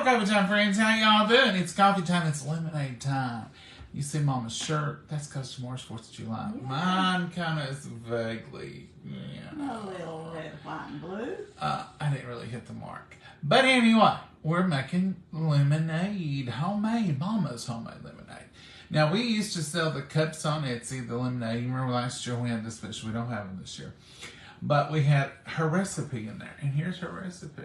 coffee time, friends. How y'all doing? It's coffee time. It's lemonade time. You see Mama's shirt? That's because tomorrow's 4th of July. Yeah. Mine kind of is vaguely, a little red, white, and blue. I didn't really hit the mark. But anyway, we're making lemonade. Homemade. Mama's homemade lemonade. Now, we used to sell the cups on Etsy, the lemonade. You remember last year we had this, but we don't have them this year. But we had her recipe in there. And here's her recipe.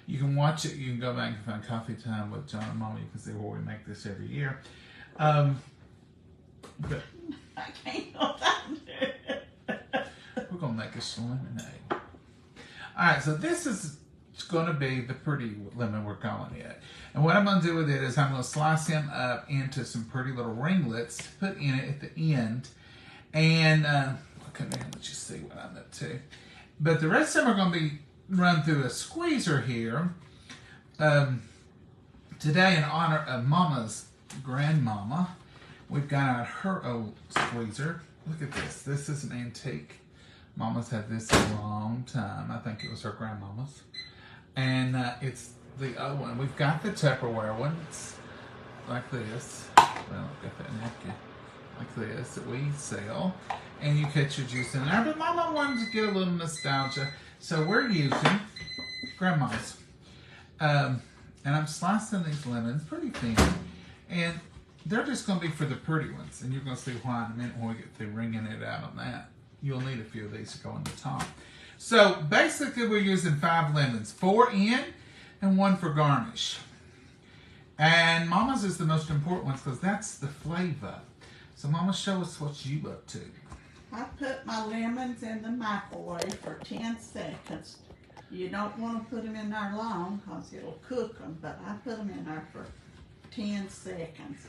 You can watch it. You can go back and find Coffee Time with John and Momma. You can see where we make this every year. But I can't go down there. We're going to make a lemonade. All right, so this is going to be the pretty lemon we're calling it. And what I'm going to do with it is I'm going to slice him up into some pretty little ringlets to put in it at the end. And I'll come here and let you see what I'm up to. But the rest of them are going to be run through a squeezer here. Today, in honor of Mama's grandmama, we've got out her old squeezer. Look at this. This is an antique. Mama's had this a long time. I think it was her grandmama's. And it's the old one. We've got the Tupperware one. It's like this. Well, I've got that napkin like this that we sell. And you cut your juice in there. But Mama wanted to get a little nostalgia. So we're using Grandma's. And I'm slicing these lemons pretty thin. And they're just going to be for the pretty ones. And you're going to see why in a minute when we get through wringing it out on that. You'll need a few of these to go on the top. So basically we're using 5 lemons. 4 in and 1 for garnish. And Mama's is the most important one because that's the flavor. So Mama, show us what you up to. I put my lemons in the microwave for 10 seconds. You don't want to put them in there long because it'll cook them, but I put them in there for 10 seconds.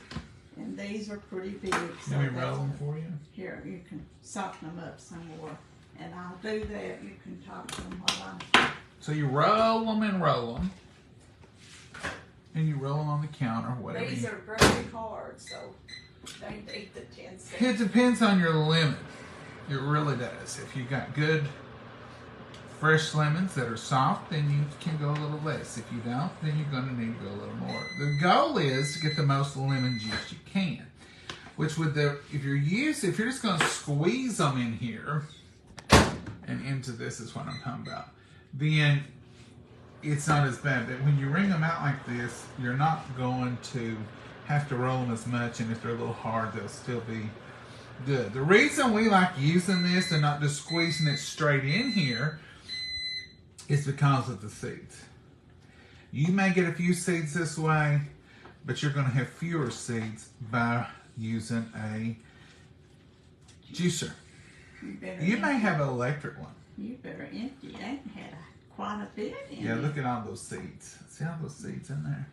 And these are pretty big. Let me roll them for you. Here, you can soften them up some more. And I'll do that. You can talk to them while I'm... So you roll them and roll them. And you roll them on the counter, whatever. These are very hard, so don't eat the 10 seconds. It depends on your lemon. It really does. If you got good fresh lemons that are soft, then you can go a little less. If you don't, then you're going to need to go a little more. The goal is to get the most lemon juice you can. Which with the, if you're just going to squeeze them in here, and into this is what I'm talking about, then it's not as bad. But when you wring them out like this, you're not going to have to roll them as much, and if they're a little hard, they'll still be good. The reason we like using this and not just squeezing it straight in here is because of the seeds. You may get a few seeds this way, but you're going to have fewer seeds by using a juicer. You may have an electric one. You better empty it. Had quite a bit in it. Yeah, look at all those seeds. See all those seeds in there?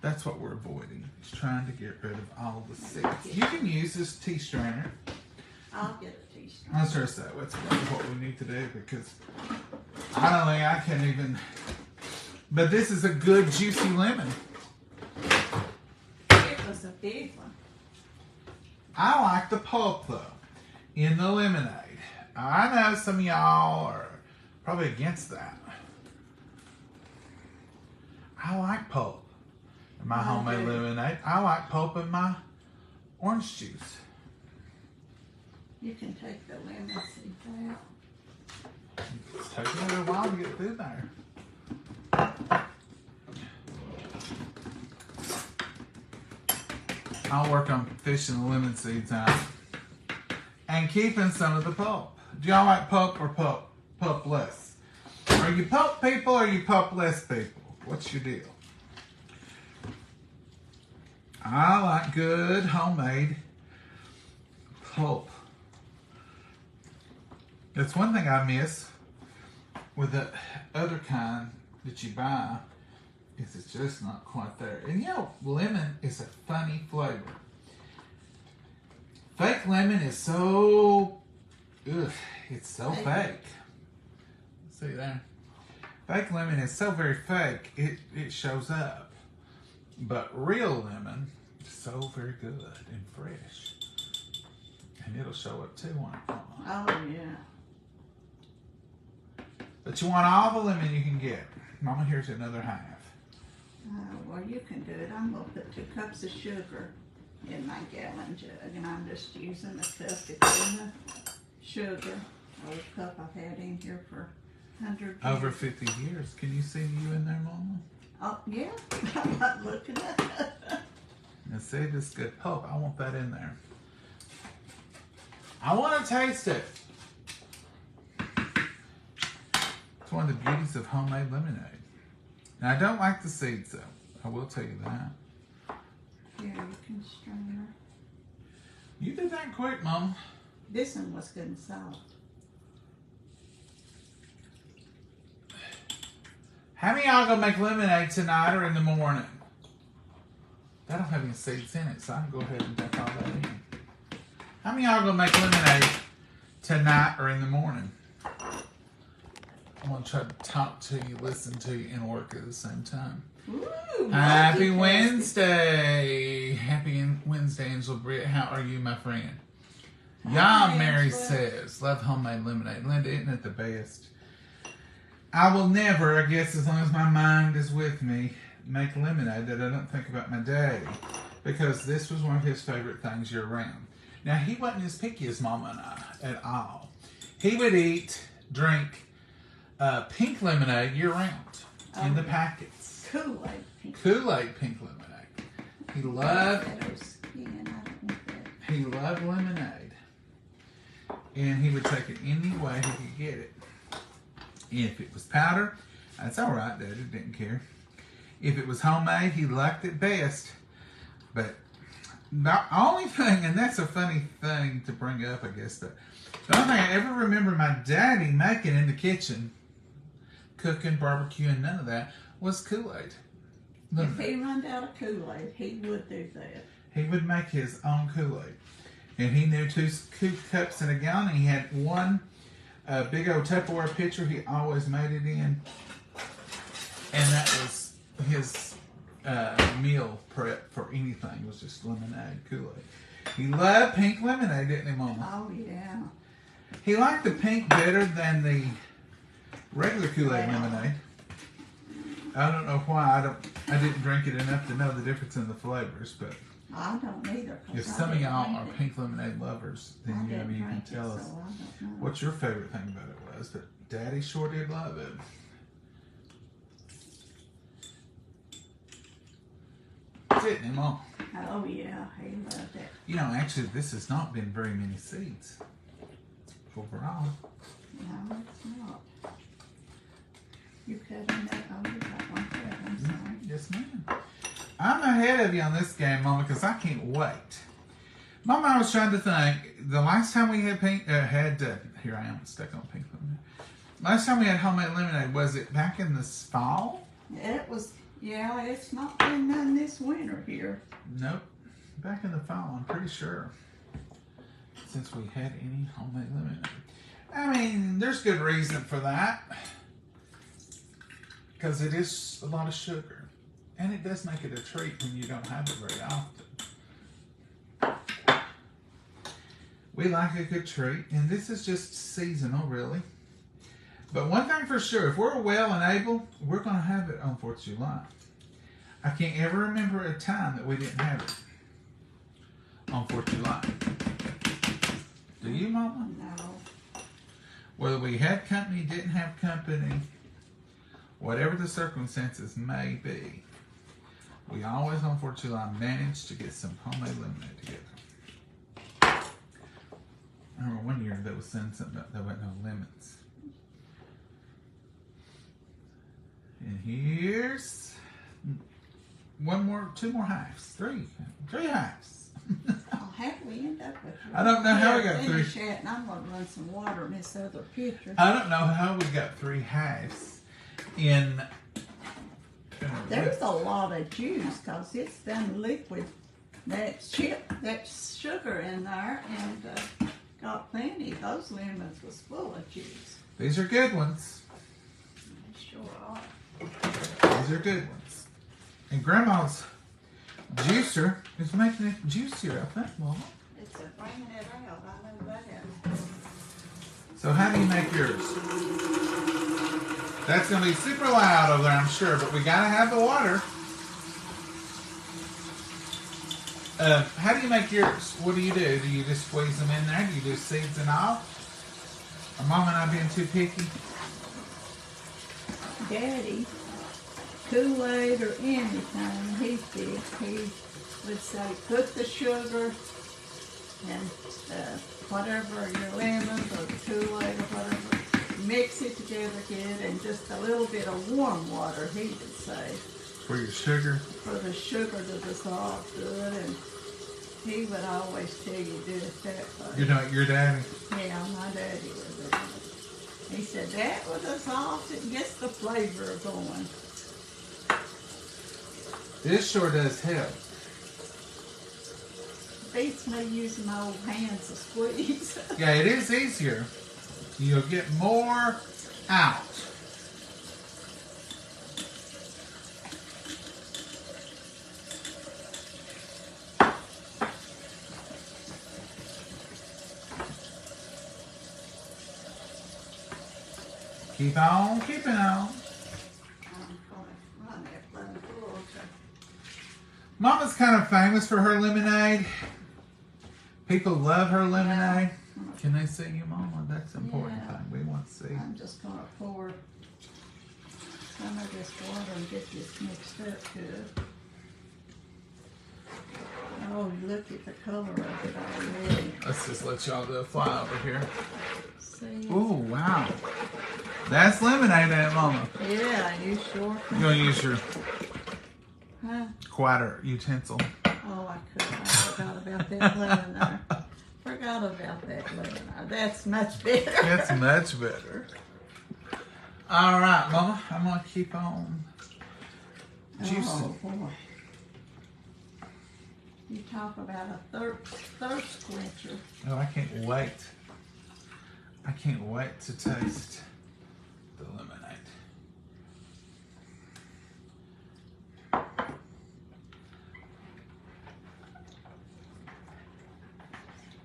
That's what we're avoiding. It's trying to get rid of all the seeds. You can use this tea strainer. I'll get a tea strainer. That's sure so. That's what we need to do because I don't think I can even. But this is a good juicy lemon. It was a big one. I like the pulp though in the lemonade. I know some of y'all are probably against that. I like pulp in my homemade lemonade. I like pulp in my orange juice. You can take the lemon seeds out. It's taking a little while to get through there. I'll work on fishing the lemon seeds out and keeping some of the pulp. Do y'all like pulp or pulpless? Are you pulp people or are you pulpless people? What's your deal? I like good homemade pulp. That's one thing I miss with the other kind that you buy is it's just not quite there. And you know, lemon is a funny flavor. Fake lemon is so, it's so fake. See there? Fake lemon is so very fake, it shows up. But real lemon is so very good and fresh. And it'll show up too on it. Oh, yeah. But you want all the lemon you can get. Mama, here's another half. Well, you can do it. I'm gonna put 2 cups of sugar in my gallon jug, and I'm just using the cup. It's in the sugar. Old cup I've had in here for 100 years. Over 50 years. Can you see you in there, Mama? Oh, yeah. I'm not looking at it. Now see this good pulp. I want that in there. I want to taste it. It's one of the beauties of homemade lemonade. Now, I don't like the seeds, though. I will tell you that. Here, you can strain her. You did that quick, Mom. This one was good and soft. How many of y'all gonna make lemonade tonight or in the morning? That don't have any seeds in it, so I can go ahead and dump all that in. How many of y'all gonna make lemonade tonight or in the morning? I'm gonna try to talk to you, listen to you, and work at the same time. Ooh, Happy multitasking. Wednesday! Happy Wednesday, Angela Britt. How are you, my friend? Hi, Yum, Mary Angela. says. Love homemade lemonade. Linda, isn't it the best? I will never, I guess as long as my mind is with me, make lemonade that I don't think about my daddy. Because this was one of his favorite things year round. Now, he wasn't as picky as Mama and I at all. He would drink pink lemonade year round in the packets. Kool-Aid pink. Kool-Aid pink lemonade. He loved Better skin. I don't want that. He loved lemonade. And he would take it any way he could get it. If it was powder, that's all right, Daddy didn't care. If it was homemade, he liked it best. But the only thing, and that's a funny thing to bring up, I guess, but the only thing I ever remember my daddy making in the kitchen, cooking, barbecuing, none of that, was Kool-Aid. If he run out of Kool-Aid, he would do that. He would make his own Kool-Aid. And he knew 2 cups in a gallon. And he had one big old Tupperware pitcher he always made it in. And that was his meal prep for anything, was just lemonade, Kool-Aid. He loved pink lemonade, didn't he, Mama? Oh, yeah. He liked the pink better than the regular Kool-Aid Wow. lemonade. I don't know why. I didn't drink it enough to know the difference in the flavors, but I don't either. 'Cause if I some of didn't y'all drink are it. pink lemonade lovers, I then didn't you can drink tell it, us so I don't know. what your favorite thing about it was. But Daddy sure did love it. Didn't he, Mom? Oh, yeah. He loved it. You know, actually, this has not been very many seeds overall. No, it's not. You cutting that? Oh, you got one cut. I'm sorry. Yes, ma'am. I'm ahead of you on this game, Mama, because I can't wait. Mama, I was trying to think. The last time we had here I am stuck on pink lemonade. Last time we had homemade lemonade, was it back in this fall? It was, yeah, it's not been none this winter here. Nope. Back in the fall, I'm pretty sure. Since we had any homemade lemonade. I mean, there's good reason for that. Because it is a lot of sugar. And it does make it a treat when you don't have it very often. We like a good treat. And this is just seasonal, really. But one thing for sure, if we're well and able, we're going to have it on 4th of July. I can't ever remember a time that we didn't have it on 4th of July. Do you, Mama? No. Whether we had company, didn't have company, whatever the circumstances may be, we always on 4th of July managed to get some homemade lemonade together. I remember one year that was saying something about there wasn't no lemons. And here's two more halves, three halves. How do we end up with it? I don't know how we got Finish three. that, and I'm going to run some water in this other pitcher. I don't know how we got 3 halves in. There's a lot of juice because it's done liquid. That sugar in there, and got plenty. Those lemons was full of juice. These are good ones. They sure are. These are good ones. And Grandma's juicer is making it juicier, I think, Mama. It's a bringing it out. I know that. So how do you make yours? That's going to be super loud over there, I'm sure, but we got to have the water. How do you make yours? What do? Do you just squeeze them in there? Do you do seeds and all? Are Mom and I being too picky? Daddy, Kool-Aid or anything, he would say put the sugar and whatever, your lemons or Kool-Aid or whatever, mix it together good, and just a little bit of warm water, he would say. For your sugar? For the sugar to dissolve good, and he would always tell you do it that way. You know your daddy? Yeah, my daddy would do it. He said that will dissolve it and gets the flavor going. This sure does help. Beats me using my old hands to squeeze. Yeah, it is easier. You'll get more out. Keep on keeping on. I'm gonna run that bloody floor. Mama's kind of famous for her lemonade. People love her lemonade. Yeah. Can they see you, Mama? That's the important Yeah. thing. We want to see. I'm just gonna pour some of this water and get this mixed up good. Oh, look at the color of it already. Let's just let y'all do a fly over here. See? Oh, wow. That's lemonade, ain't it, Mama? Yeah, you sure can. You're going to use your Huh? quieter utensil. Oh, I could. I forgot about that lemon there. Forgot about that lemon there. That's much better. That's much better. All right, Mama. I'm going to keep on juicing. Oh, boy. You talk about a thirst quencher. Oh, I can't wait. I can't wait to taste the lemonade.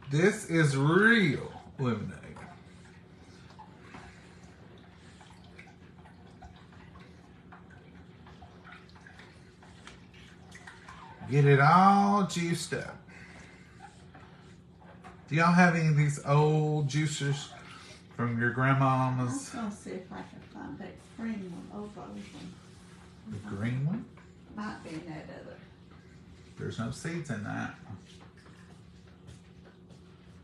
This is real lemonade. Get it all juiced up. Do y'all have any of these old juicers from your I'm grandmama's? gonna see if I can find that green one. Oh, those one. The green one? Might be in that other. There's no seeds in that.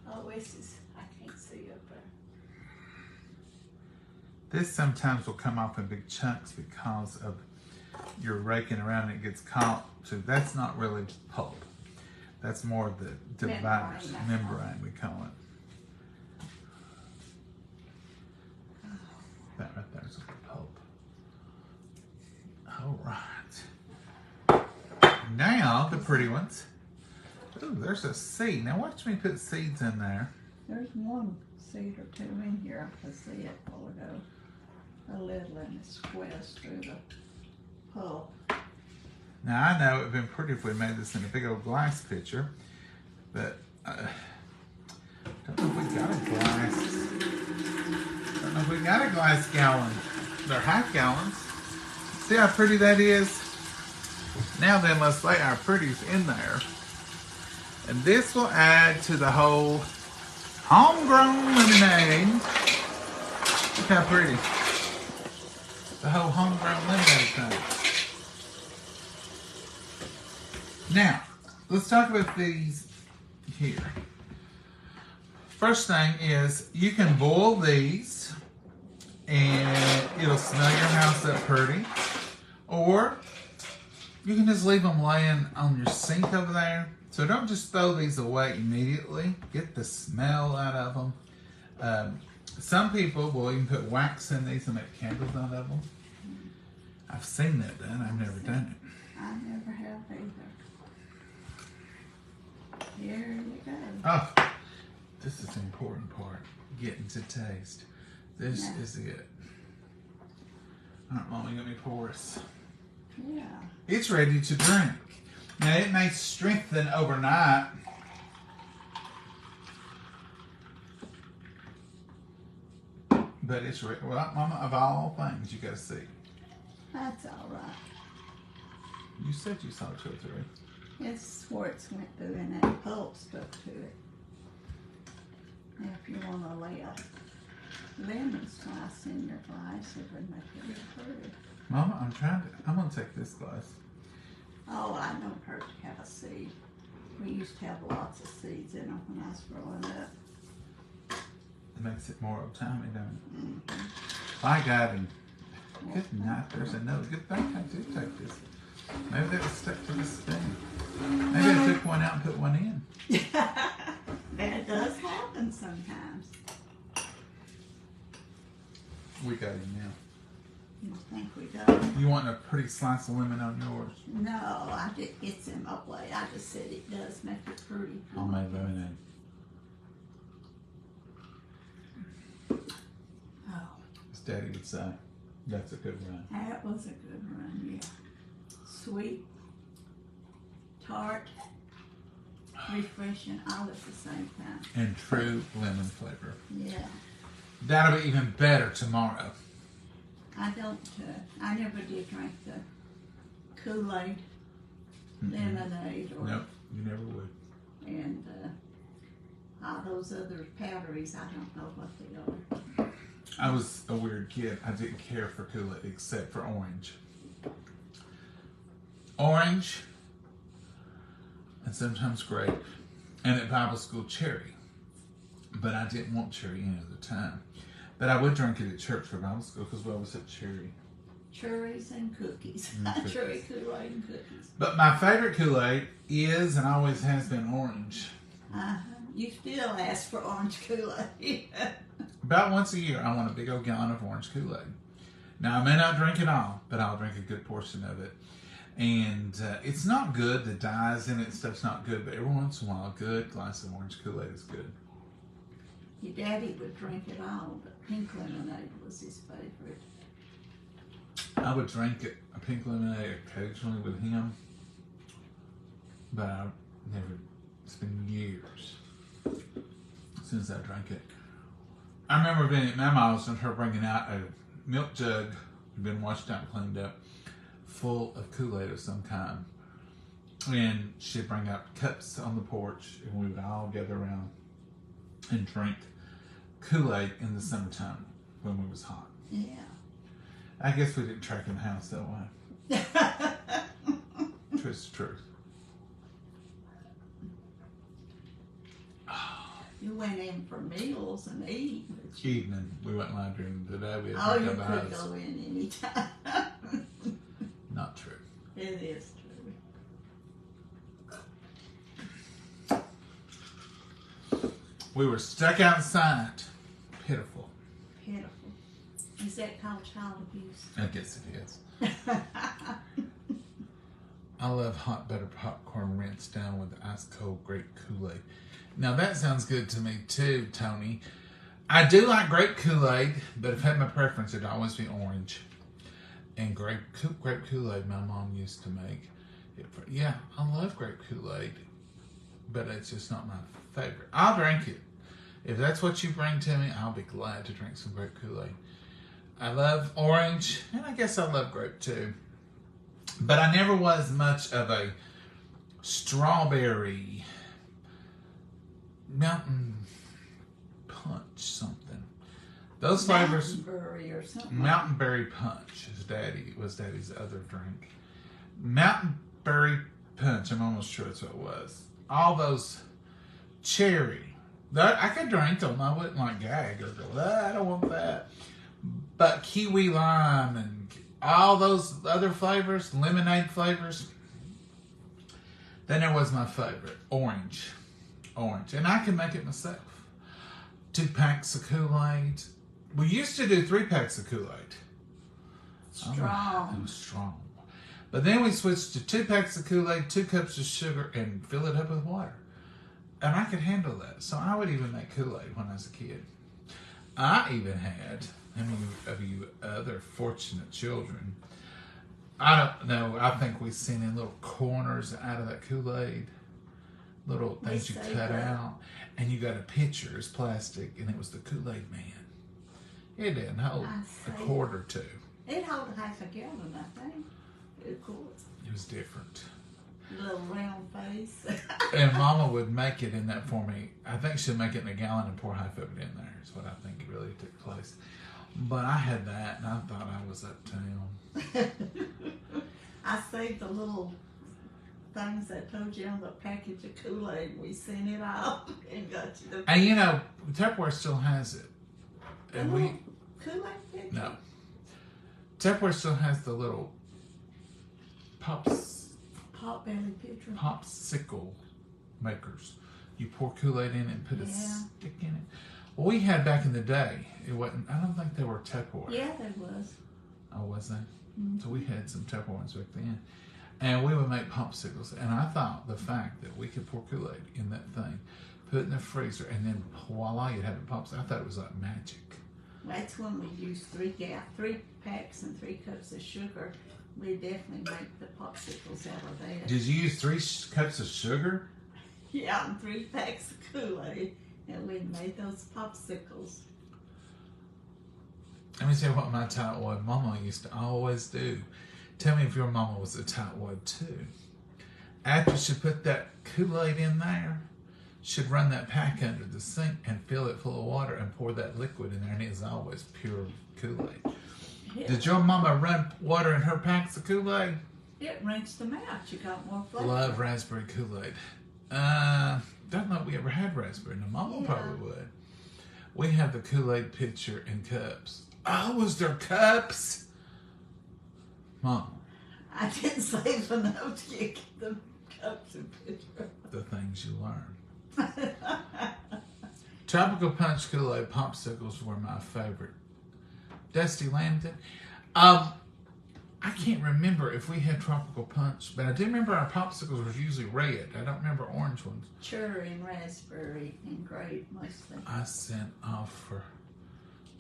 Oh, this is, I can't see up there. This sometimes will come off in big chunks because of you're raking around and it gets caught. So that's not really pulp. That's more of the dividers, membrane we call it. That right there is the pulp. All right. Now the pretty ones. Ooh, there's a seed. Now watch me put seeds in there. There's one seed or two in here. I can see it a while ago. A little, and it squares through the pulp. Now I know it would have been pretty if we made this in a big old glass pitcher, but don't know if we got a glass. Don't know if we got a glass gallon. They're half gallons. See how pretty that is? Now then, let's lay our pretties in there. And this will add to the whole homegrown lemonade. Look how pretty. The whole homegrown lemonade thing. Now, let's talk about these here. First thing is you can boil these and it'll smell your house up pretty. Or you can just leave them laying on your sink over there. So don't just throw these away immediately. Get the smell out of them. Some people will even put wax in these and make candles out of them. I've seen that done. I've never done it. I never have either. Here you go. Oh, this is the important part. Getting to taste. This is it. All right, Mama, you let me pour this. Yeah. It's ready to drink. Now, it may strengthen overnight. But it's ready. Well, Mama, of all things, you got to see. That's all right. You said you saw 2 or 3. It's Swartz went through and that pulp stuck to it. Now, if you want to lay a lemon slice in your glass, it would make it real pretty. Mama, I'm gonna take this glass. Oh, I don't hurt to have a seed. We used to have lots of seeds in them when I was growing up. It makes it more old-timey, don't it? Mm-hmm. By God, and good night. There's another good thing I do take this. Maybe they was stuck to this thing. Maybe I took one out and put one in. That does happen sometimes. We got him now. I think we do. You want a pretty slice of lemon on yours? No, I just gets in my way. I just said it does make it pretty. Homemade lemonade. Oh, As Daddy would say, that's a good run. that was a good run, yeah. Sweet, tart, refreshing, all at the same time. And true lemon flavor. Yeah. That'll be even better tomorrow. I never did drink the Kool-Aid, lemonade, or Nope, you never would. and all those other powderies. I don't know what they are. I was a weird kid. I didn't care for Kool-Aid except for orange. Orange, and sometimes grape, and at Bible school cherry. But I didn't want cherry any other time. But I would drink it at church for Bible school because we always had cherry. Cherries and cookies. Cookies. Cherry Kool-Aid and cookies. But my favorite Kool-Aid is and always has been orange. You still ask for orange Kool-Aid. About once a year, I want a big old gallon of orange Kool-Aid. Now, I may not drink it all, but I'll drink a good portion of it. And it's not good. The dyes in it and stuff's not good. But every once in a while, a good glass of orange Kool-Aid is good. Your daddy would drink it all, but pink lemonade was his favorite. I would drink it, a pink lemonade occasionally with him. But I never, it's been years since I drank it. I remember being at Mama's and her bringing out a milk jug, had been washed out and cleaned up, full of Kool-Aid of some kind. And she'd bring out cups on the porch and we would all gather around and drink Kool-Aid in the summertime when it was hot. Yeah. I guess we didn't track in the house that way. Truth's the truth. You went in for meals and eat. Evening, we went live during the day. We had Oh, to you go by could us. go in anytime. Not true. It is true. We were stuck outside. Pitiful. Pitiful. Is that called child abuse? I guess it is. I love hot butter popcorn rinsed down with ice cold grape Kool-Aid. Now that sounds good to me too, Tony. I do like grape Kool-Aid, but if I had my preference, it'd always be orange. And grape Kool-Aid my mom used to make. Yeah, I love grape Kool-Aid, but it's just not my favorite. I'll drink it. If that's what you bring to me, I'll be glad to drink some grape Kool-Aid. I love orange, and I guess I love grape too. But I never was much of a strawberry mountain punch something. Those flavors. Mountain Berry or something. Mountain berry punch was Daddy's other drink. Mountain berry punch. I'm almost sure that's what it was. All those cherry. That I could drink them. I wouldn't like gag or go, I don't want that. But kiwi lime and all those other flavors, lemonade flavors. Then there was my favorite, orange. And I can make it myself. 2 packs of Kool-Aid. We used to do 3 packs of Kool-Aid. Strong. It was strong. But then we switched to 2 packs of Kool-Aid, 2 cups of sugar, and fill it up with water. And I could handle that. So I would even make Kool-Aid when I was a kid. I even had, how many of you other fortunate children, I don't know, I think we've seen in little corners out of that Kool-Aid, little things you cut out, and you got a pitcher, it's plastic, and it was the Kool-Aid Man. It didn't hold a quart or 2. It held half a gallon, I think. Of course. It was different. Little round face. And Mama would make it in that for me. I think she'd make it in a gallon and pour half of it in there. Is what I think really took place. But I had that, and I thought I was uptown. I saved the little things I told you on the package of Kool-Aid. We sent it out and got you the. And you know, Tupperware still has it. The And little Kool-Aid picture? no. Tupperware still has the little Pot belly picture. popsicle makers. You pour Kool-Aid in it and put a Yeah. stick in it. Well, we had back in the day. It wasn't. I don't think they were Tupperware. Yeah, there was. Oh, was they? Mm-hmm. So we had some Tupperware ones back then, and we would make popsicles. And I thought the fact that we could pour Kool-Aid in that thing, put it in the freezer, and then voila, you'd have a popsicle. I thought it was like magic. That's when we used 3 packs and 3 cups of sugar. We definitely make the popsicles out of that. Did you use 3 cups of sugar? Yeah, and 3 packs of Kool-Aid, and we made those popsicles. Let me tell you what my tightwad mama used to always do. Tell me if your mama was a tightwad too. After she put that Kool-Aid in there, she'd run that pack under the sink and fill it full of water and pour that liquid in there, and it was always pure Kool-Aid. Yeah. Did your mama run water in her packs of Kool-Aid? It rinsed them out. You got more flavor. Love raspberry Kool-Aid. Don't know if we ever had raspberry. No, Mama Yeah. probably would. We have the Kool-Aid pitcher and cups. Oh, was there cups? Mom, I didn't save enough to get the cups and pitcher. the things you learn. Tropical Punch Kool-Aid popsicles were my favorite. Dusty Lambton. I can't remember if we had Tropical Punch, but I do remember our popsicles were usually red. I don't remember orange ones. Cherry and raspberry and grape mostly. I sent off for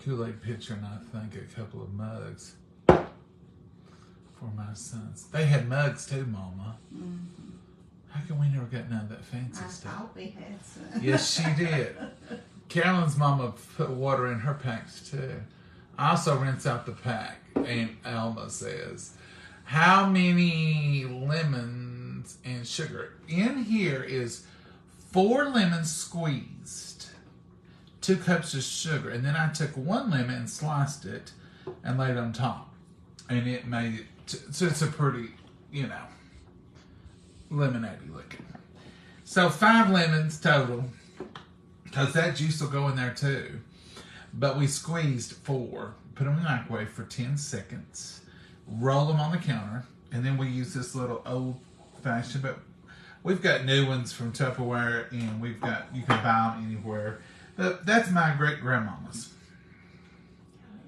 Kool-Aid pitcher and I think a couple of mugs for my sons. They had mugs too, Mama. Mm-hmm. How come we never got none of that fancy I stuff? thought we had some. Yes, she did. Carolyn's mama put water in her packs too. I also rinse out the pack. And Alma says, how many lemons and sugar? In here is 4 lemons squeezed, 2 cups of sugar, and then I took 1 lemon and sliced it and laid it on top. And it made it, so it's a pretty, lemonade-y looking. So 5 lemons total, because that juice will go in there too. But we squeezed 4, put them in the microwave for 10 seconds, roll them on the counter, and then we use this little old-fashioned, but we've got new ones from Tupperware, and you can buy them anywhere. But that's my great-grandmama's.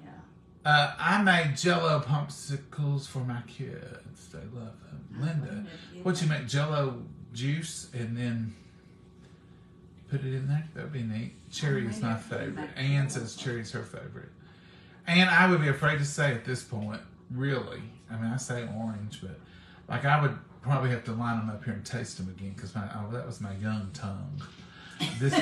Yeah. I made Jell-O popsicles for my kids. They love them. Linda, what you make, Jell-O juice, and then put it in there? That would be neat. Cherry is my favorite. Ann says cherry's her favorite. And I would be afraid to say at this point, really. I mean, I say orange, but like I would probably have to line them up here and taste them again because that was my young tongue. This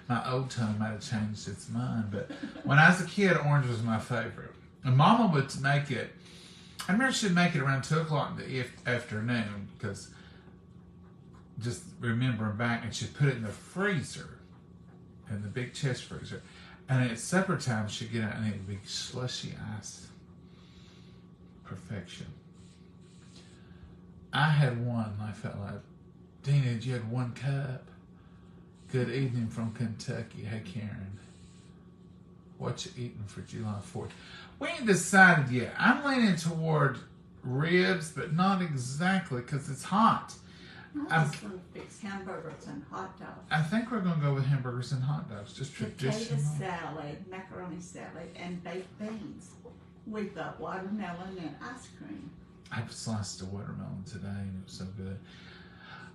my old tongue might have changed its mind. But when I was a kid, orange was my favorite. And Mama would make it. I remember she'd make it around 2 o'clock in the afternoon because just remembering back, and she'd put it in the freezer, in the big chest freezer. And at supper time, she'd get out and it would be slushy ice. Perfection. I had one, I felt like, Dina, you had 1 cup? Good evening from Kentucky. Hey, Karen. What you eating for July 4th? We ain't decided yet. I'm leaning toward ribs, but not exactly because it's hot. I just want to fix hamburgers and hot dogs. I think we're going to go with hamburgers and hot dogs, just traditional. Potato salad, macaroni salad, and baked beans. We've got watermelon and ice cream. I sliced a watermelon today and it was so good.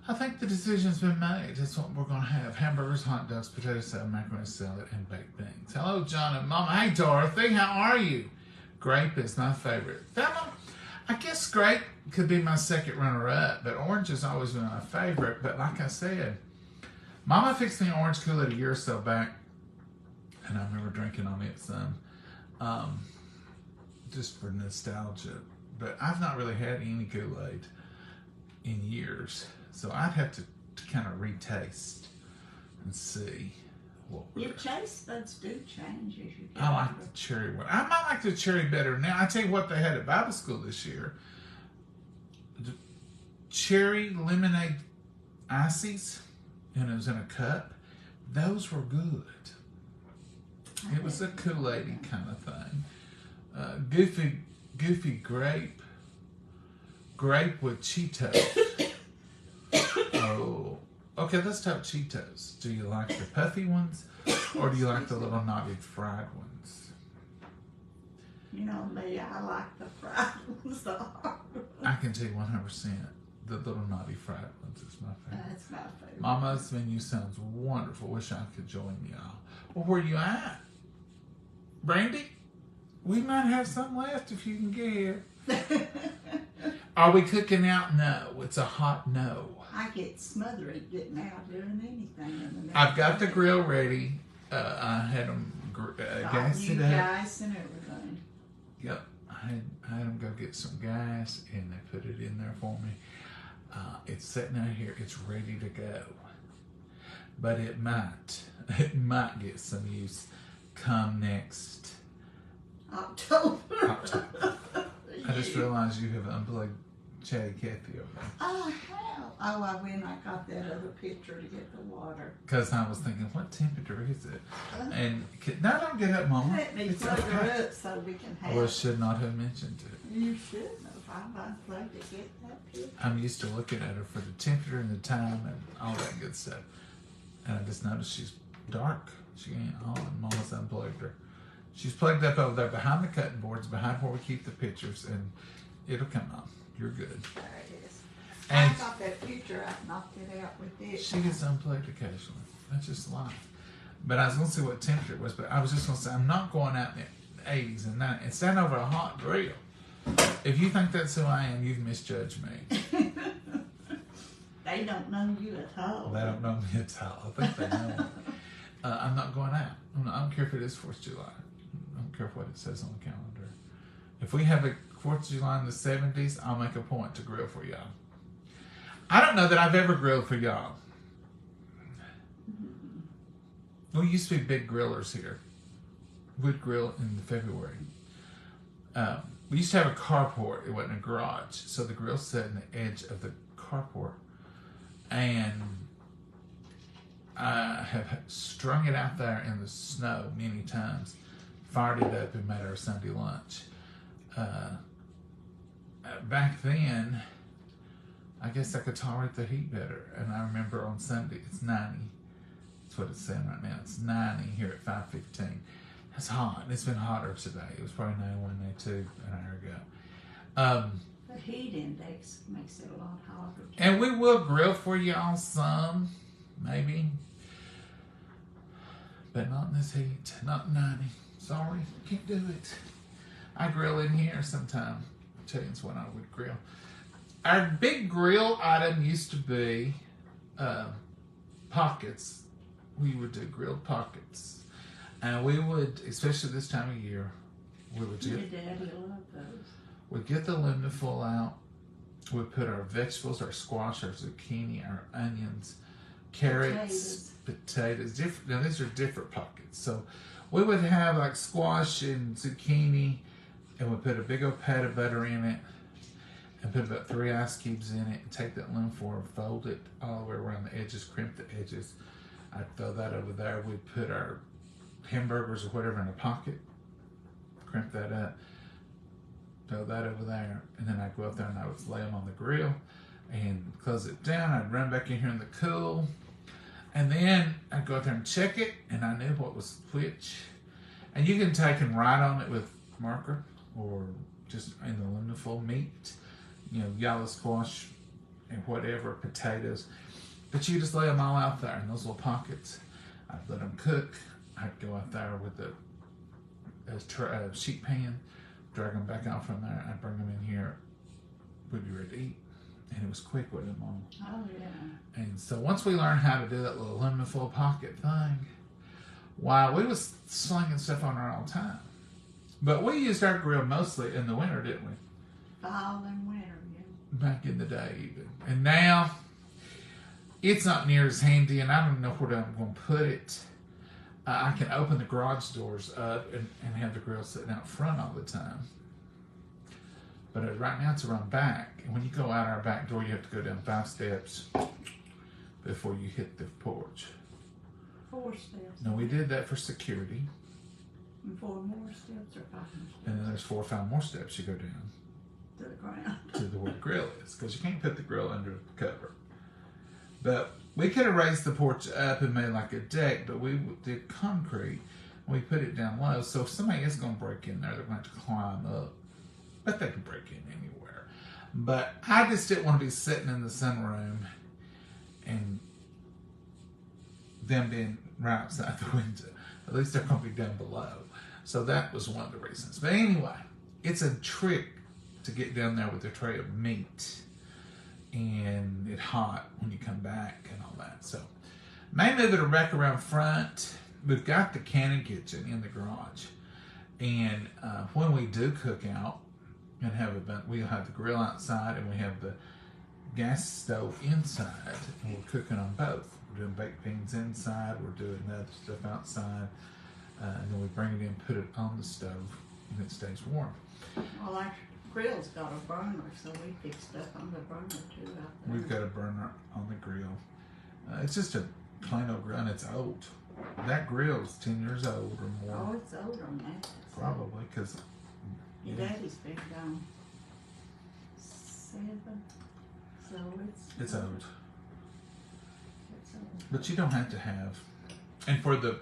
I think the decision's been made. That's what we're going to have. Hamburgers, hot dogs, potato salad, macaroni salad, and baked beans. Hello, John and Mama. Hey, Dorothy. How are you? Grape is my favorite. Thelma, I guess grape could be my second runner-up, but orange has always been my favorite. But like I said, Mama fixed me orange Kool-Aid a year or so back, and I remember drinking on it some, just for nostalgia. But I've not really had any Kool-Aid. in years. So I'd have to kind of retaste and see what Your taste buds do change as you get I like older. the cherry one. I might like the cherry better now. I tell you what they had at Bible school this year. The cherry lemonade ices, and it was in a cup. Those were good. It was a Kool-Aid kind of thing. Goofy grape with Cheetos. Oh, okay. Let's talk Cheetos. Do you like the puffy ones, or do you like the little knotted fried ones? You know me, I like the fried ones the hard ones. I can tell you 100%. The little naughty fried ones is my favorite. That's my favorite. Mama's menu sounds wonderful. Wish I could join y'all. Well, where you at? Brandy? We might have some left if you can get here. Are we cooking out? No. It's a hot no. I get smothered getting out doing anything in the I've got the grill ready. I had them gas it up. Gas and everything. Yep. I had them go get some gas and they put it in there for me. It's sitting out here. It's ready to go. But it might get some use come next October. I just realized you have unplugged Chatty Cathy over there. I have. Oh, I went. I got that other picture to get the water. Because I was thinking, what temperature is it? And now don't get up, Mama. Let me It's plug okay. her up so we can have. Well, I should not have mentioned it. You should have. I've unplugged to get that picture. I'm used to looking at her for the temperature and the time and all that good stuff. And I just noticed she's dark. She ain't on. Mama's unplugged her. She's plugged up over there behind the cutting boards, behind where we keep the pictures, and it'll come on. You're good. There it is. And I got that picture. I knocked it out with this. she gets unplugged occasionally. That's just life. But I was going to see what temperature it was, but I was just going to say, I'm not going out in the 80s and 90s. It's standing over a hot grill. If you think that's who I am, you've misjudged me. They don't know you at all. They don't know me at all. I think they know me. I'm not going out. I don't care if it is 4th of July. I don't care what it says on the calendar. If we have a 4th of July in the 70s, I'll make a point to grill for y'all. I don't know that I've ever grilled for y'all. We used to be big grillers here. We'd grill in February. We used to have a carport. It wasn't a garage. So the grill sat in the edge of the carport. And I have strung it out there in the snow many times, fired it up and made our Sunday lunch. Back then, I guess I could tolerate the heat better. And I remember on Sunday, it's 90. That's what it's saying right now. It's 90 here at 5:15. It's hot. It's been hotter today. It was probably 91, 92 an hour ago. The heat index makes it a lot hotter. And we will grill for y'all some, maybe. But not in this heat. Not 90. Sorry, can't do it. I grill in here sometime. I'll tell you when I would grill. Our big grill item used to be pockets. We would do grilled pockets. And we would, especially this time of year, we would Your get, daddy loved those. we'd get the aluminum foil out. We'd put our vegetables, our squash, our zucchini, our onions, carrots, potatoes. Different. Now these are different pockets. So we would have like squash and zucchini, and we put a big old pat of butter in it, and put about 3 ice cubes in it, and take that aluminum foil and fold it all the way around the edges, crimp the edges. I'd throw that over there. We'd put our hamburgers or whatever in a pocket, crimp that up, throw that over there, and then I'd go up there and I would lay them on the grill and close it down. I'd run back in here in the cool, and then I'd go out there and check it, and I knew what was which. And you can take and write on it with marker or just in the aluminum foil meat, yellow squash and whatever, potatoes. But you just lay them all out there in those little pockets. I'd let them cook. I'd go out there with a sheet pan, drag them back out from there. I'd bring them in here. We'd be ready to eat. And it was quick with them on. Oh, yeah. And so once we learned how to do that little aluminum foil pocket thing, we was slinging stuff on there all the time. But we used our grill mostly in the winter, didn't we? Fall and winter, yeah. back in the day even. And now, it's not near as handy, and I don't know where I'm going to put it. I can open the garage doors up and have the grill sitting out front all the time. But right now it's around back. And when you go out our back door, you have to go down 5 steps before you hit the porch. 4 steps. No, we did that for security. And 4 more steps or 5 more steps? And then there's 4 or 5 more steps you go down. To the ground. To where the grill is. Because you can't put the grill under the cover. But we could have raised the porch up and made like a deck, but we did concrete. And we put it down low. So if somebody is going to break in there, they're going to have to climb up. But they can break in anywhere. But I just didn't want to be sitting in the sunroom and them being right outside the window. At least they're going to be down below. So that was one of the reasons. But anyway, it's a trick to get down there with a tray of meat. And it's hot when you come back and all that. So, may move it a wreck around front. We've got the canning kitchen in the garage. And when we do cook out and we'll have the grill outside and we have the gas stove inside. And we're cooking on both. We're doing baked beans inside. We're doing other stuff outside. And then we bring it in, put it on the stove, and it stays warm. Well, our grill's got a burner, so we fix stuff on the burner too out there. We've got a burner on the grill. It's just a plain old grill, and it's old. That grill's 10 years old or more. Oh, it's old on that. Probably, because... Your daddy's been gone 7, so it's old. It's old. But you don't have to have... And for the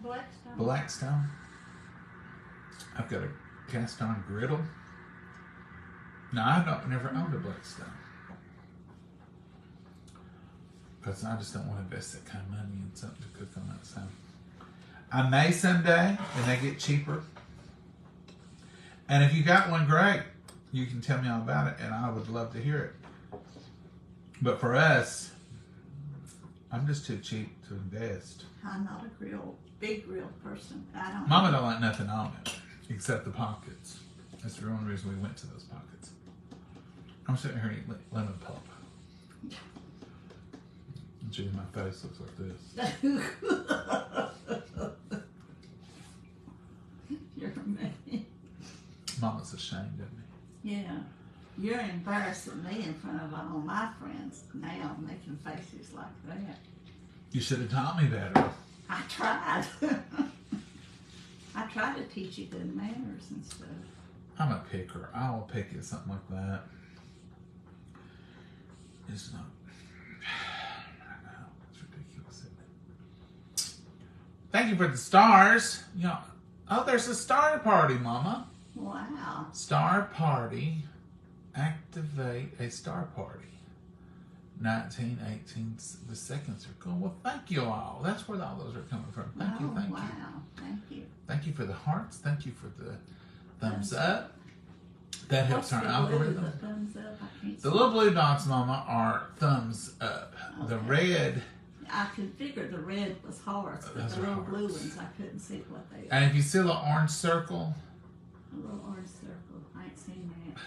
Blackstone? Blackstone, I've got a cast iron griddle. Now, I've never owned a Blackstone. Because I just don't want to invest that kind of money in something to cook on that side. I may someday, when they get cheaper. And if you got one, great. You can tell me all about it, and I would love to hear it. But for us, I'm just too cheap to invest. I'm not a big grill person. I don't. Mama don't like nothing on it, except the pockets. That's the only reason we went to those pockets. I'm sitting here eating lemon pulp. Gee, my face looks like this. You're mean. Mama's ashamed of me. Yeah. You're embarrassing me in front of all my friends now, making faces like that. You should have taught me better. I tried. I tried to teach you good manners and stuff. I'm a picker. I will pick at something like that. It's not... I know. It's ridiculous, isn't it? Thank you for the stars. You know, oh, there's a star party, Mama. Wow. Star party. Activate a star party. 1918, the second circle. Well, thank you all. That's where all those are coming from. Thank you. Wow. Thank you. Thank you for the hearts. Thank you for the thumbs up. That helps our algorithm. The thumbs up? I can't The see. little blue dots, Mama, are thumbs up. Okay. The red, I could figure the red was hearts, but Those the are little blue hearts. ones, I couldn't see what they and if you see a little orange circle, A little orange circle. I ain't seen that.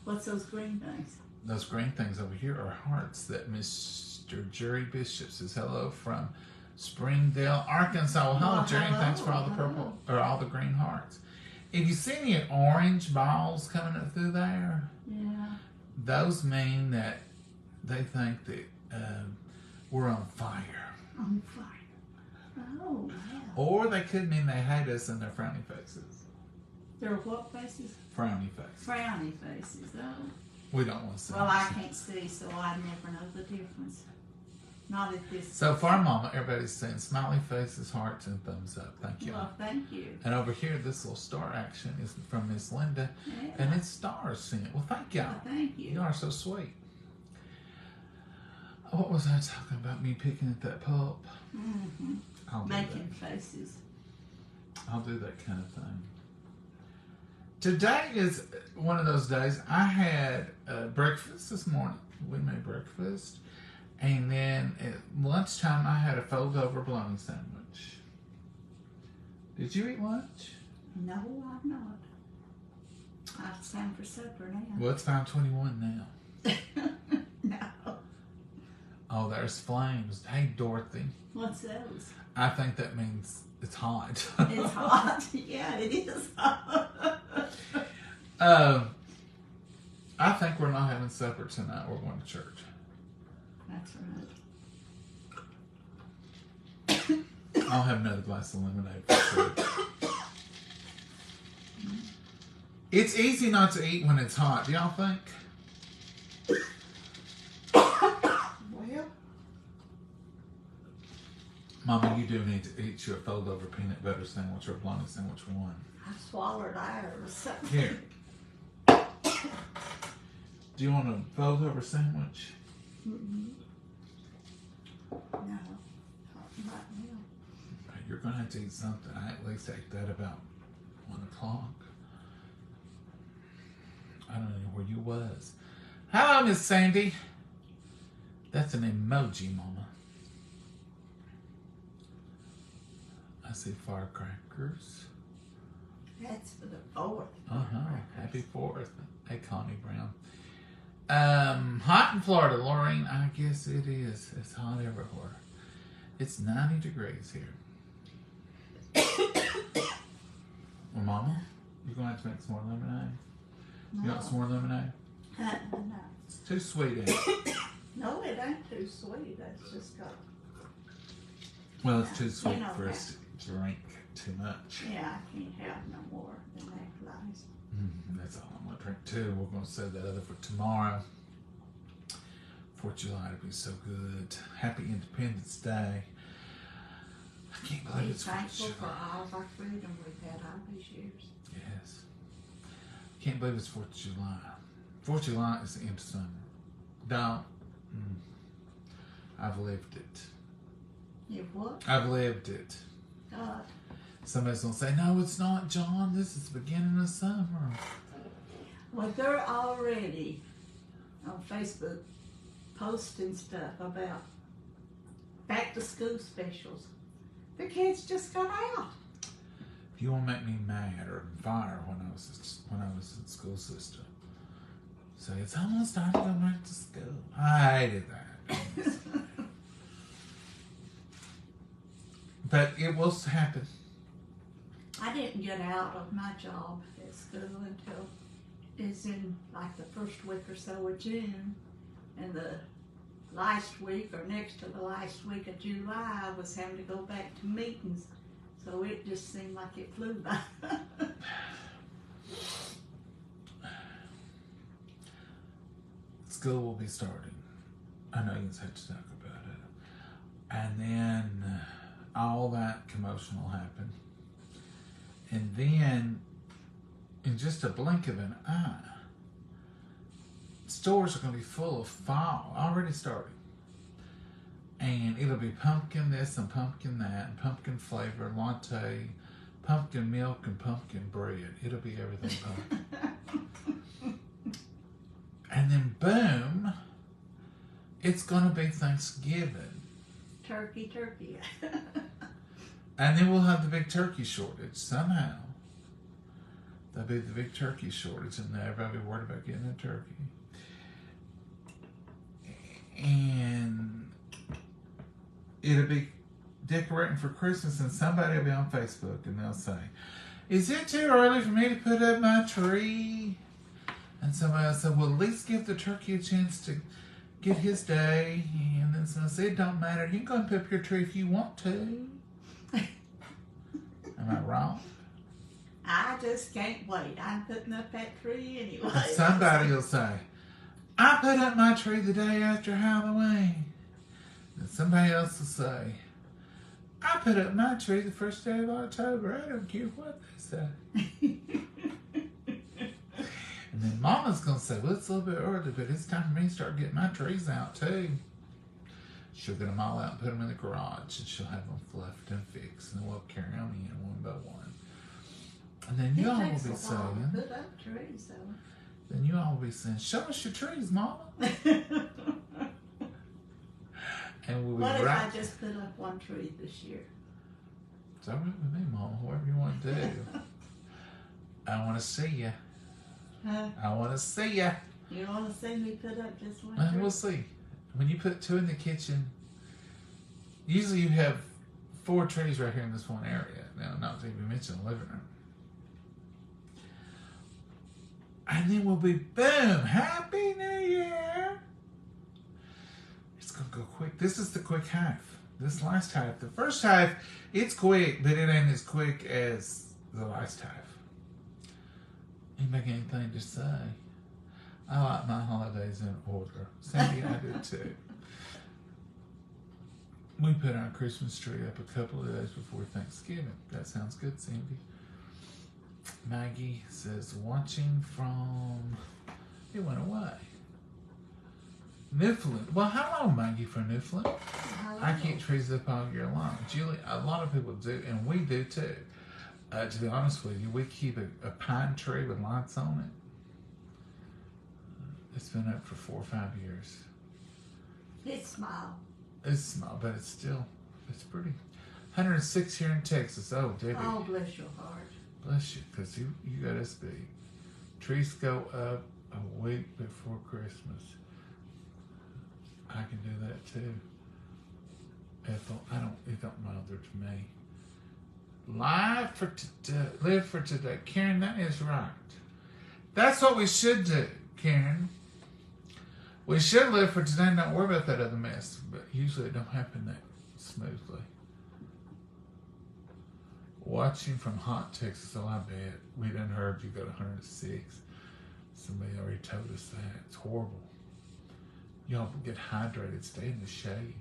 What's those green things? those green things over here are hearts that Mr. Jerry Bishop says hello from Springdale, Arkansas. Well, hello, Well, Jerry. hello, Thanks for all the purple or all the green hearts. If you see any orange balls coming up through there, Yeah. those mean that they think that we're on fire. On fire. Oh, wow. Or they could mean they hate us and they're frowny faces. They're what faces? Frowny face. Frowny faces. Oh. We don't want to see Well, this. I can't see, so I never know the difference. Not at this. So far, Mama, everybody's saying smiley faces, hearts, and thumbs up. Thank you. Well, thank you. And over here, this little star action is from Miss Linda, Yeah. and it's stars sent. Well, thank y'all. Well, thank you. You are so sweet. What was I talking about? Me picking at that pulp? Mm-hmm. I'll do Making faces. that. I'll do that kind of thing. Today is one of those days. I had breakfast this morning. We made breakfast. And then at lunchtime, I had a fold-over bologna sandwich. Did you eat lunch? No, I'm not. It's time for supper now. Well, it's 5:21 now. No. Oh, there's flames. Hey, Dorothy. What's those? I think that means it's hot. It's hot. Yeah, it is hot. I think we're not having supper tonight. We're going to church. That's right. I'll have another glass of lemonade for church. It's easy not to eat when it's hot. Do y'all think? Well, Mama, you do need to eat your fold-over peanut butter sandwich or bologna sandwich for one. I swallowed ours. Here. Do you want a fold-over sandwich? Mm-mm. No, not now. You're going to have to eat something. I at least ate that about 1 o'clock. I don't know where you was. Hello, Miss Sandy. That's an emoji, Mama. I see firecrackers. That's for the 4th. Happy 4th. Hey, Connie Brown. Hot in Florida, Lorraine. I guess it is. It's hot everywhere. It's 90 degrees here. Well, Mama, you're going to have to make some more lemonade. No. You want some more lemonade? No. It's too sweet, ain't it? No, it ain't too sweet. That's just got. Well, it's too You sweet know for that. us to drink too much. Yeah, I can't have no more than that glass. That's all I'm going to drink too. We're going to save that other for tomorrow. 4th of July to be so good. Happy Independence Day. I can't believe Be it's 4th of thankful for July. all of our freedom we've had all these years. Yes. Can't believe it's 4th of July. 4th of July is the end of summer. Don't. I've lived it. You've what? I've lived it. God. Somebody's going to say, no, it's not, John. This is the beginning of summer. Well, they're already on Facebook posting stuff about back to school specials. The kids just got out. If you want to make me mad or on fire when I was in school system, say it's almost time to go back to school. I hated that. But it will happen. I didn't get out of my job at school until it's in like the first week or so of June. And the last week or next to the last week of July, I was having to go back to meetings. So it just seemed like it flew by. School will be starting. I know you just have to talk about it. And then all that commotion will happen. And then, in just a blink of an eye, stores are going to be full of fall, already starting. And it'll be pumpkin this and pumpkin that, and pumpkin flavor, latte, pumpkin milk, and pumpkin bread. It'll be everything pumpkin. And then, boom, it's going to be Thanksgiving. Turkey. And then we'll have the big turkey shortage somehow. There'll be the big turkey shortage, and everybody will be worried about getting a turkey. And it'll be decorating for Christmas, and somebody will be on Facebook, and they'll say, "Is it too early for me to put up my tree?" And somebody will say, "Well, at least give the turkey a chance to get his day." And then somebody will say, "It don't matter. You can go and put up your tree if you want to." Am I wrong? I just can't wait. I'm putting up that tree anyway. And somebody will say, "I put up my tree the day after Halloween." And somebody else will say, "I put up my tree the first day of October. I don't care what they say." And then Mama's going to say, "Well, it's a little bit early, but it's time for me to start getting my trees out too." She'll get them all out and put them in the garage, and she'll have them fluffed and fixed, and we'll carry them in one by one. And then you all will be saying, Put up trees, though. then you all will be saying, "Show us your trees, Mama." And we'll be What if right. I just put up one tree this year? It's all right with me, Mama. Whatever you want to do. I want to see you. I want to see ya. You want to see me put up just one And tree? we'll see. When you put 2 in the kitchen, usually you have 4 trees right here in this one area. Now, not to even mention the living room. And then we'll be, boom, Happy New Year. It's going to go quick. This is the quick half. This last half. The first half, it's quick, but it ain't as quick as the last half. Anybody got anything to say? I like my holidays in order. Sandy, I do too. We put our Christmas tree up a couple of days before Thanksgiving. That sounds good, Sandy. Maggie says, watching from... It went away. Newfoundland. Well, hello, Maggie from Newfoundland. Hello. I keep trees up all year long. Julie, a lot of people do, and we do too. To be honest with you, we keep a pine tree with lights on it. It's been up for 4 or 5 years. It's small. It's small, but it's pretty. 106 here in Texas. Oh, Debbie. Oh, bless your heart. Bless you, because you got us big. Trees go up a week before Christmas. I can do that too. It don't matter to me. Live for today, live for today. Karen, that is right. That's what we should do, Karen. We should live for today and not worry about that other mess, but usually it don't happen that smoothly. Watching from hot Texas, oh I bet. We done heard you got 106. Somebody already told us that. It's horrible. Y'all get hydrated, stay in the shade.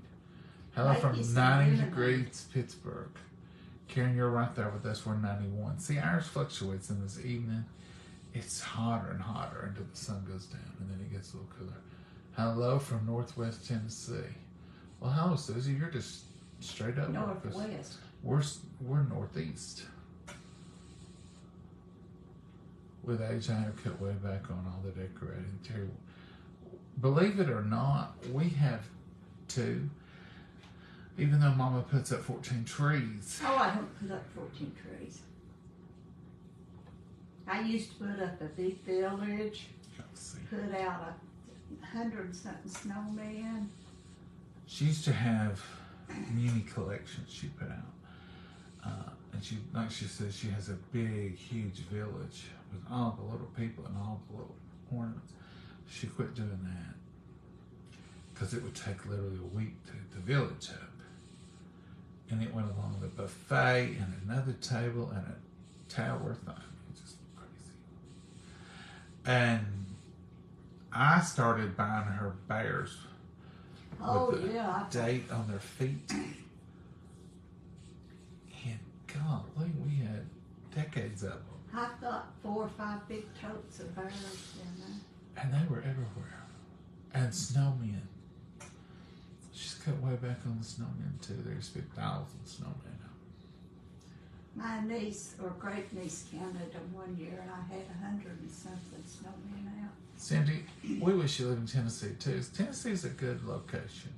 Hello Like from you said, 90 really degrees, Pittsburgh. Karen, you're right there with us. We're 91. See, ours fluctuates in this evening. It's hotter and hotter until the sun goes down, and then it gets a little cooler. Hello from Northwest Tennessee. Well, hello, Susie. You're just straight up. Northwest. We're northeast. With age, I have cut way back on all the decorating. Terrible. Believe it or not, we have 2. Even though Mama puts up 14 trees. Oh, I don't put up 14 trees. I used to put up a big village, Let's see. put out 100 and something snowmen. She used to have mini collections she put out. And she, like she says, she has a big, huge village with all the little people and all the little ornaments. She quit doing that because it would take literally a week to get the village up. And it went along with a buffet and another table and a tower thing. It's just crazy. And I started buying her bears Oh, with the yeah. date on their feet. And golly, we had decades of them. I've got 4 or 5 big totes of bears in there. And they were everywhere. And snowmen. She's cut way back on the snowmen too. There's 5,000 snowmen. My niece or great niece counted them one year, and I had 100 and something snowmen out. Cindy, we wish you lived in Tennessee too. Tennessee's a good location.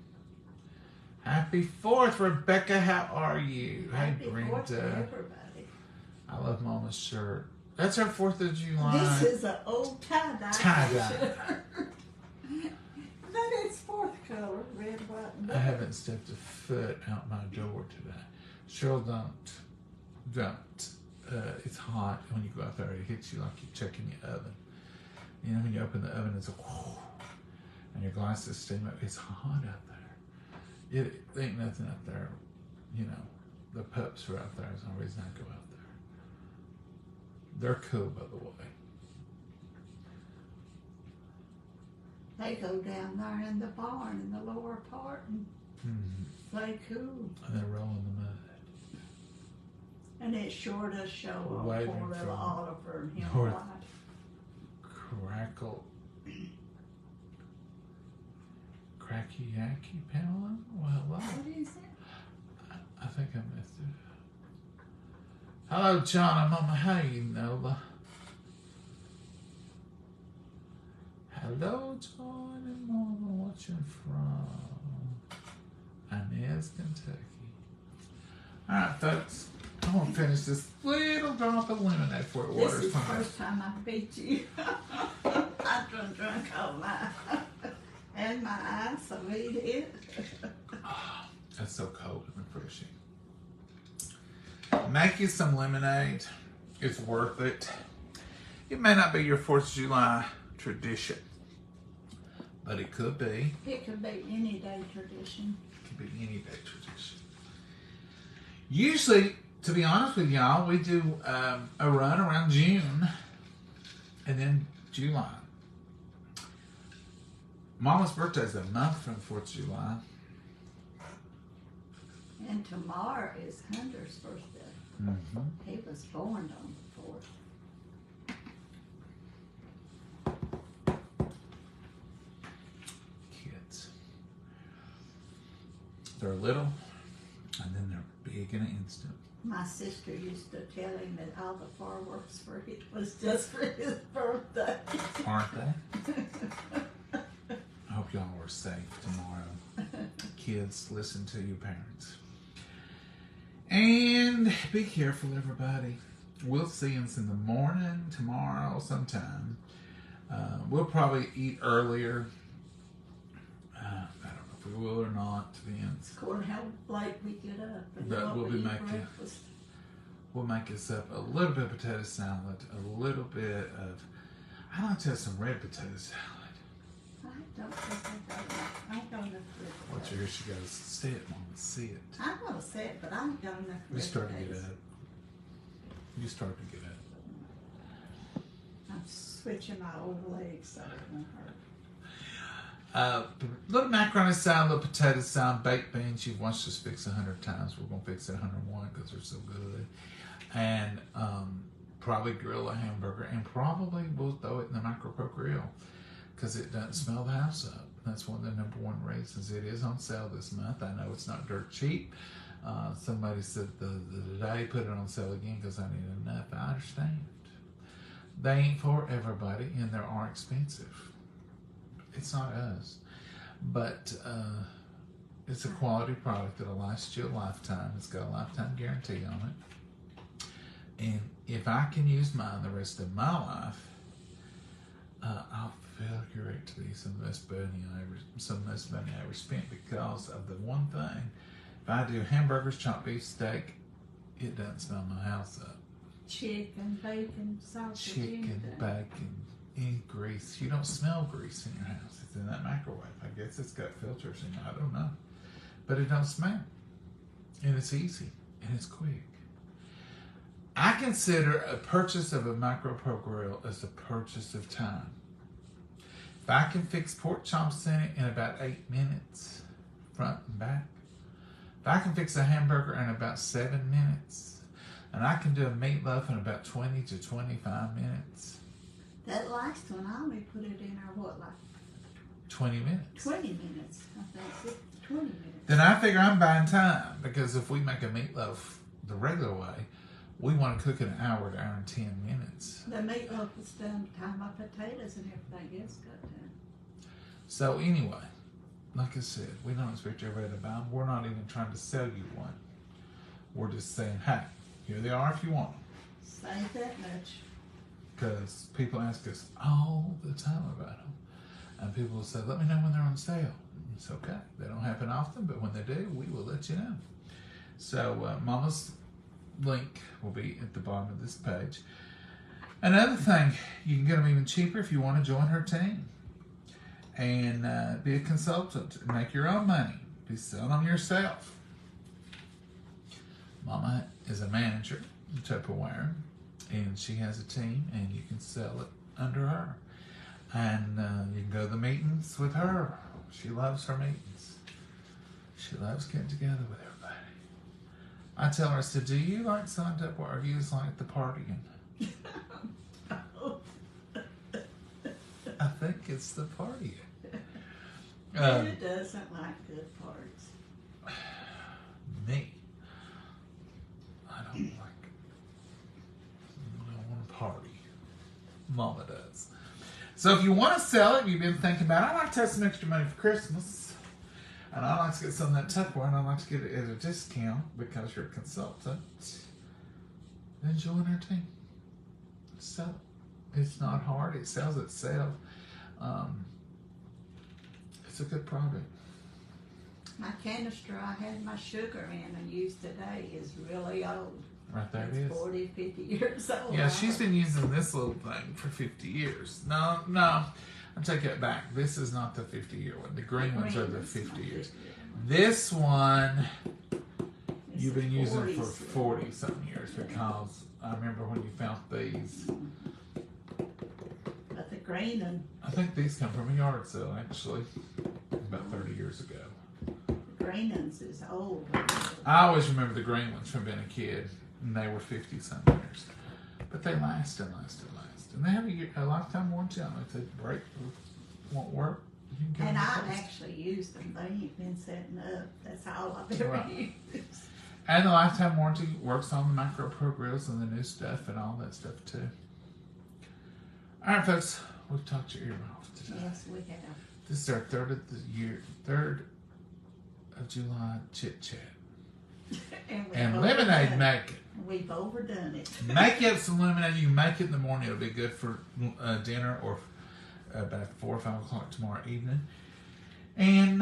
Happy 4th, Rebecca. How are you? Happy Hey, Brenda. 4th to everybody. I love Mama's shirt. That's her 4th of July. This is an old tie-dye. Tie-dye. But it's 4th color, red, white, and I blue. haven't stepped a foot out my door today. Cheryl, don't. It's hot. When you go out there, it hits you like you're checking your oven. You know, when you open the oven, it's a whoo, and your glasses steam up. It's hot out there. It ain't nothing out there. You know, the pups are out there. There's no reason I go out there. They're cool, by the way. They go down there in the barn in the lower part and play cool. And they roll in the mud. And it sure does show on Waving poor little from Oliver and him north. alive. Cracky Yacky, Pamela? Well, hello. What is it? I think I missed it. Hello, John. I'm on my hey, Nola. Hello, John and Mama. Watching from Inez, Kentucky. All right, folks. I'm gonna finish this little drop of lemonade before it This waters is the my mouth. first time I beat you. I drunk all mine. And my eyes, so eat it. That's so cold and refreshing. Make you some lemonade. It's worth it. It may not be your 4th of July tradition, but it could be. It could be any day tradition. It could be any day tradition. Usually, to be honest with y'all, we do a run around June and then July. Mama's birthday is a month from 4th of July. And tomorrow is Hunter's birthday. Mm-hmm. He was born on the 4th. Kids. They're little and then they're big in an instant. My sister used to tell him that all the fireworks for it was just for his birthday. Aren't they? I hope y'all are safe tomorrow. Kids, listen to your parents. And be careful, everybody. We'll see us in the morning tomorrow sometime. We'll probably eat earlier. I don't know if we will or not, depends. According to how late we get up. And But what we'll we be eat making- breakfast. We'll make us up a little bit of potato salad, a little bit of, I like to have some red potato salad. I don't think I ain't got enough red Watch her, here she goes. See it, Mama, see it. I'm gonna say it, but I ain't got enough You red start to get potatoes. up. You start to get up. I'm switching my old legs so it won't hurt. Little macaroni salad, little potato salad, baked beans. You've watched us fix 100 times. We're gonna fix it 101 because they're so good. And probably grill a hamburger, and probably we'll throw it in the micro grill because it doesn't smell the house up. That's one of the number one reasons. It is on sale this month. I know it's not dirt cheap. Somebody said the day put it on sale again because I need enough. I understand. They ain't for everybody, and they are expensive. It's not us, but it's a quality product that'll last you a lifetime. It's got a lifetime guarantee on it. And if I can use mine the rest of my life, I'll figure it to be some of the most money I ever spent because of the one thing. If I do hamburgers, chopped beef, steak, it doesn't smell my house up. Chicken, bacon, sausage, Chicken, anything. bacon, any grease. You don't smell grease in your house. It's in that microwave. I guess it's got filters in it. I don't know. But it don't smell. And it's easy. And it's quick. I consider a purchase of a micro pro grill as a purchase of time. If I can fix pork chops in it in about 8 minutes, front and back. If I can fix a hamburger in about 7 minutes, and I can do a meatloaf in about 20 to 25 minutes. That last one, I only put it in our what, like 20 minutes. 20 minutes. I think 20 minutes. Then I figure I'm buying time because if we make a meatloaf the regular way, we want to cook it an hour to hour and 10 minutes. The meatloaf was done by the time my potatoes and everything else got done. So anyway, like I said, we don't expect everybody to buy them. We're not even trying to sell you one. We're just saying, hey, here they are if you want them. Save that much. Because people ask us all the time about them. And people will say, let me know when they're on sale. It's okay. They don't happen often, but when they do, we will let you know. So Mama's link will be at the bottom of this page. Another thing, you can get them even cheaper if you want to join her team and be a consultant and make your own money. Be selling them yourself. Mama is a manager in Tupperware, and she has a team, and you can sell it under her. And you can go to the meetings with her. She loves her meetings. She loves getting together with everybody. I tell her, I said, do you like selling Tupperware, or do you just like the partying? I think it's the partying. Who doesn't like good parts? Me. I don't want to party. Mama does. So if you want to sell it, you've been thinking about it, I like to have some extra money for Christmas. And I like to get some of that Tupperware, and I like to get it at a discount because you're a consultant. then join our team. So it's not hard. It sells itself. It's a good product. My canister I had my sugar in and used today is really old. Right there It's it is. 40, 50 years old. Yeah, she's been using this little thing for 50 years. No, I take it back. This is not the 50-year one. The green ones are the 50 years. This one you've been using for 40-something years because I remember when you found these. But the green one, I think these come from a yard sale, actually, about 30 years ago. the green ones is old. I always remember the green ones from being a kid, and they were 50-something years. But they last and last and last. And they have a lifetime warranty on them. If they break or won't work, you can get And them I replaced. actually used them. They ain't been setting up. That's all I've ever Right. used. And the lifetime warranty works on the Micro Pro grills and the new stuff and all that stuff too. All right, folks, we've talked your ear off today. Yes, we have. This is our 3rd of July chit chat. And lemonade making. We've overdone it. Make up some lemonade. You can make it in the morning. It'll be good for dinner or about 4 or 5 o'clock tomorrow evening. And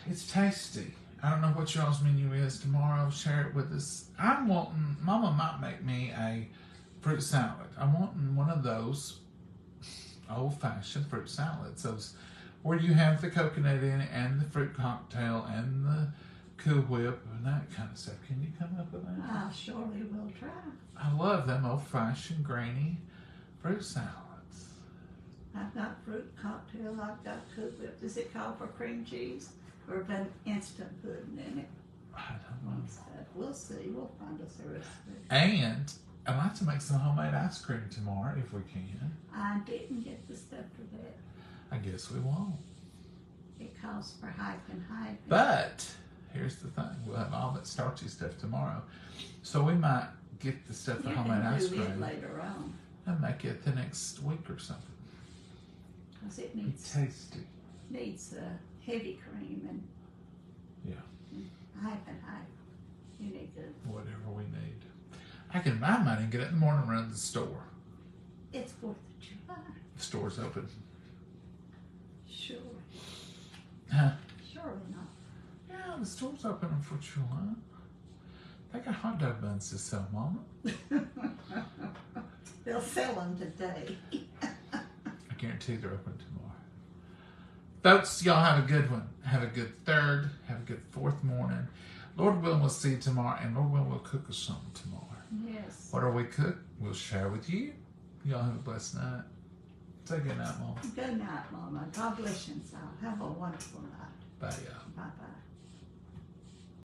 it's tasty. I don't know what y'all's menu is tomorrow. Share it with us. I'm wanting, Mama might make me a fruit salad. I'm wanting one of those old-fashioned fruit salads. Those where you have the coconut in it and the fruit cocktail and the Cool Whip and that kind of stuff. Can you come up with that? I surely will try. I love them old-fashioned, grainy fruit salads. I've got fruit cocktail. I've got Cool Whip. Does it call for cream cheese or an instant pudding in it? I don't know. We'll see. We'll find us a recipe. And I'd like to make some homemade ice cream tomorrow if we can. I didn't get the stuff for that. I guess we won't. It calls for hyphen. But here's the thing. We'll have all that starchy stuff tomorrow. So we might get the stuff for You homemade can ice do it cream later on. and make it the next week or something. Because it Be needs tasty. heavy cream and Yeah. hyphen. You need good. Whatever we need. I might even get it in the morning around the store. It's 4th of July. The store's open. Surely. Huh? Surely not. Yeah, the store's open on 4th of July. They got hot dog buns to sell, Mama. They'll sell them today. I guarantee they're open tomorrow. Folks, y'all have a good one. Have a good 3rd. Have a good 4th morning. Lord willing, we'll see you tomorrow. And Lord willing, we'll cook us something tomorrow. Yes. What we cook, we'll share with you. Y'all have a blessed night. Say good night, Mom. Good night, Mama. God bless you all. Have a wonderful night. Bye, y'all. Bye-bye.